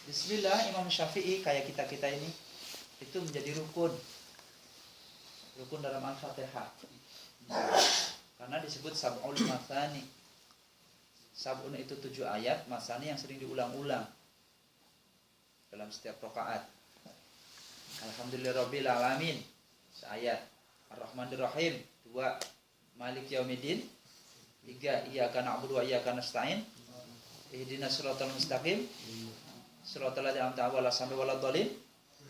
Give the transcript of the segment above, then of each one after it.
Bismillah Imam Syafi'i kayak kita ini itu menjadi rukun dalam Al-Fatihah. Karena disebut sab'ul matsani. Sab'un itu 7 ayat, masani yang sering diulang-ulang dalam setiap rakaat. Alhamdulillahirabbil alamin ayat, Ar-Rahmanir Rahim 2, Malik Yaumiddin 3, Iyyaka na'budu wa iyyaka nasta'in, Ihdinas siratal mustaqim, siratal ladzina an'amta 'alaihim sampai waladhdallin.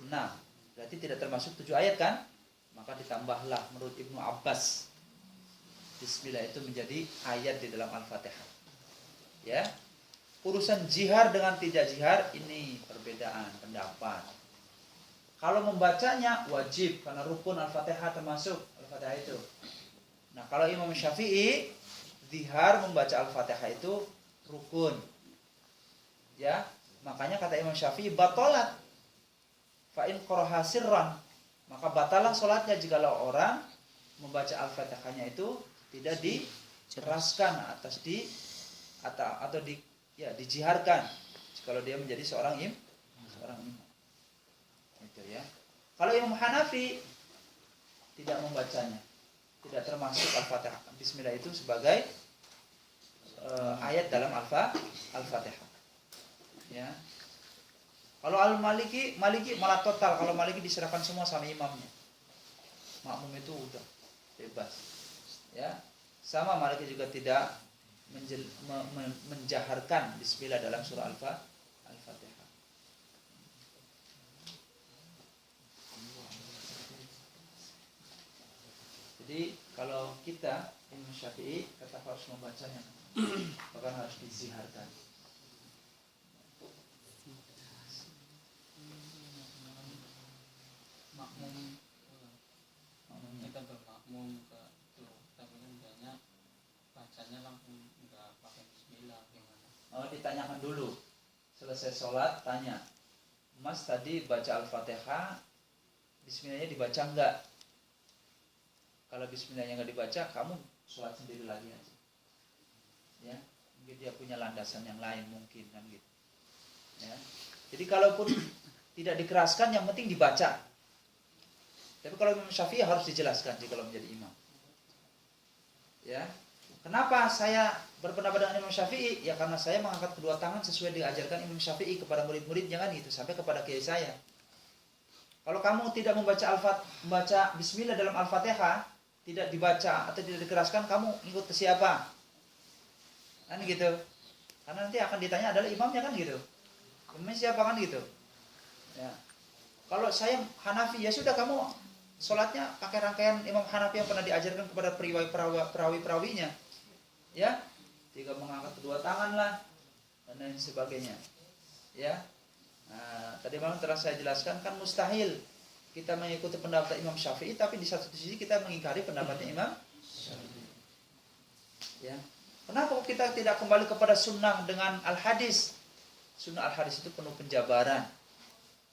Nah, berarti tidak termasuk 7 ayat kan? Maka ditambahlah menurut Ibnu Abbas Bismillah itu menjadi ayat di dalam Al-Fatihah. Ya. Urusan jihar dengan tidak jihar ini perbedaan pendapat. Kalau membacanya wajib karena rukun Al-Fatihah termasuk Al-Fatihah itu. Nah, kalau Imam Syafi'i jihar membaca Al-Fatihah itu rukun. Ya, makanya kata Imam Syafi'i batalat fa in qaraha sirran, maka batalah salatnya jikalau orang membaca Al-Fatihahnya itu tidak dikeraskan atau dijiharkan kalau dia menjadi seorang imam. Itu ya. Kalau Imam Hanafi tidak membacanya, tidak termasuk Al-Fatihah. Bismillah itu sebagai ayat dalam Al-Fatihah. Ya. Kalau Maliki malah total. Kalau Maliki diserahkan semua sama imamnya. Makmum itu udah bebas. Ya. Sama Maliki juga tidak menjaharkan bismillah dalam surah Al-Fatihah. Jadi kalau kita Imam Syafi'i kata harus membacanya, bahkan harus diziharkan. Makmumnya kita bermakmum ke itu, tapi kan bacanya langsung nggak pakai bismillah gimana? Oh, ditanyakan dulu. Selesai sholat tanya, Mas tadi baca Al-Fatihah, bismillahnya dibaca enggak? Kalau bismillahnya enggak dibaca, kamu sholat sendiri lagi aja. Ya, mungkin dia punya landasan yang lain mungkin kan gitu. Ya. Jadi kalaupun tidak dikeraskan, yang penting dibaca. Tapi kalau Imam Syafi'i harus dijelaskan jika kalau menjadi imam. Ya. Kenapa saya berpendapat dengan Imam Syafi'i? Ya karena saya mengangkat kedua tangan sesuai diajarkan Imam Syafi'i kepada murid-muridnya kan gitu, sampai kepada kiai saya. Kalau kamu tidak membaca bismillah dalam Al-Fatihah, tidak dibaca atau tidak dikeraskan, kamu ikut ke siapa? Kan gitu. Karena nanti akan ditanya adalah imamnya kan gitu. Imamnya siapa kan gitu. Ya. Kalau saya Hanafi, ya sudah kamu sholatnya pakai rangkaian Imam Hanafi yang pernah diajarkan kepada perawi-perawinya. Ya, jika mengangkat kedua tangan lah dan lain sebagainya. Ya, nah, tadi malam telah saya jelaskan kan mustahil kita mengikuti pendapat Imam Syafi'i, tapi di satu sisi kita mengingkari pendapatnya Imam Syafi'i. Ya, kenapa kita tidak kembali kepada sunnah dengan al-hadis? Sunnah al-hadis itu penuh penjabaran,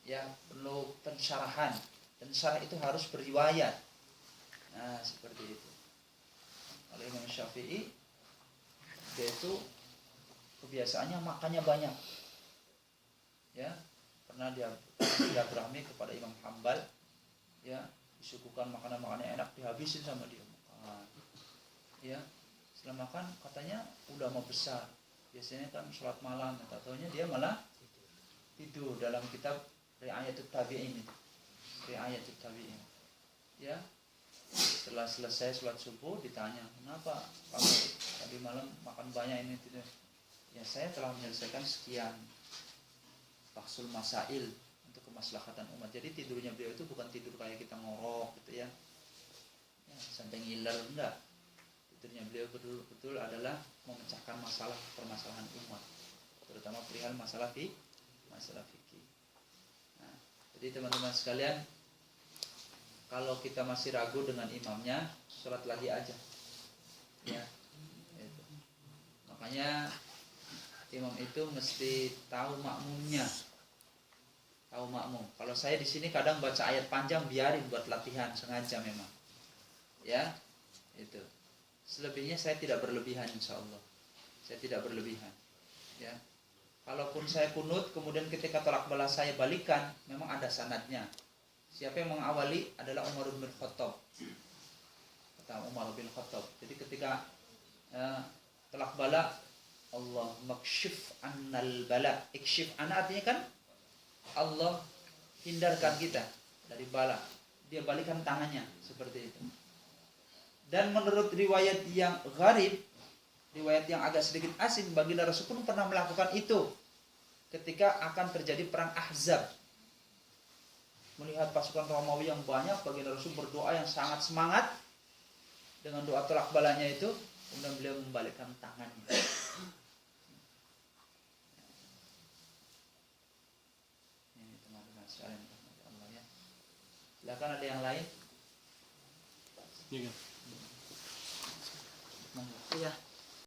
ya, penuh pensyarahan, dan syarah itu harus beriwayat. Nah, seperti itu. Kalau Imam Syafi'i, dia itu kebiasaannya makannya banyak. Ya, pernah dia berahmi kepada Imam Hambal, ya, disuguhkan makanan-makanan enak, dihabisin sama dia makan. Ya, setelah makan katanya udah mau besar. Biasanya kan sholat malam, taunya dia malah tidur dalam kitab Ri'ayatut Tabi'in itu. Ri'ayatut Tabi'in. Ya. Setelah selesai sholat subuh ditanya, "Kenapa kamu tadi malam makan banyak ini tidak?" "Ya, saya telah menyelesaikan sekian faksul masail untuk kemaslahatan umat." Jadi tidurnya beliau itu bukan tidur kayak kita ngorok gitu ya. Ya, sampai ngiler enggak. Tidurnya beliau betul-betul adalah memecahkan permasalahan umat, terutama perihal masalah fikih. Nah, jadi teman-teman sekalian, kalau kita masih ragu dengan imamnya, sholat lagi aja. Ya, itu. Makanya imam itu mesti tahu makmumnya, tahu makmum. Kalau saya di sini kadang baca ayat panjang, biarin buat latihan sengaja memang. Ya, itu. Selebihnya saya tidak berlebihan, insya Allah. Saya tidak berlebihan. Ya. Kalaupun saya kunut, kemudian ketika tolak balas saya balikan, memang ada sanadnya. Siapa yang mengawali adalah Umar bin Khattab. Kata Umar bin Khattab. Jadi ketika tolak bala, Allah makshif annal bala. Ikshif anna artinya kan Allah hindarkan kita dari bala. Dia balikan tangannya seperti itu. Dan menurut riwayat yang gharib, riwayat yang agak sedikit asing, baginda Rasul pun pernah melakukan itu ketika akan terjadi perang Ahzab. Melihat pasukan Romawi yang banyak, baginda Rasul berdoa yang sangat semangat dengan doa tolak balanya itu, kemudian beliau membalikkan tangannya. Ini teman-teman sekalian, Allah ya. Silakan ada yang lain? Iya. Iya.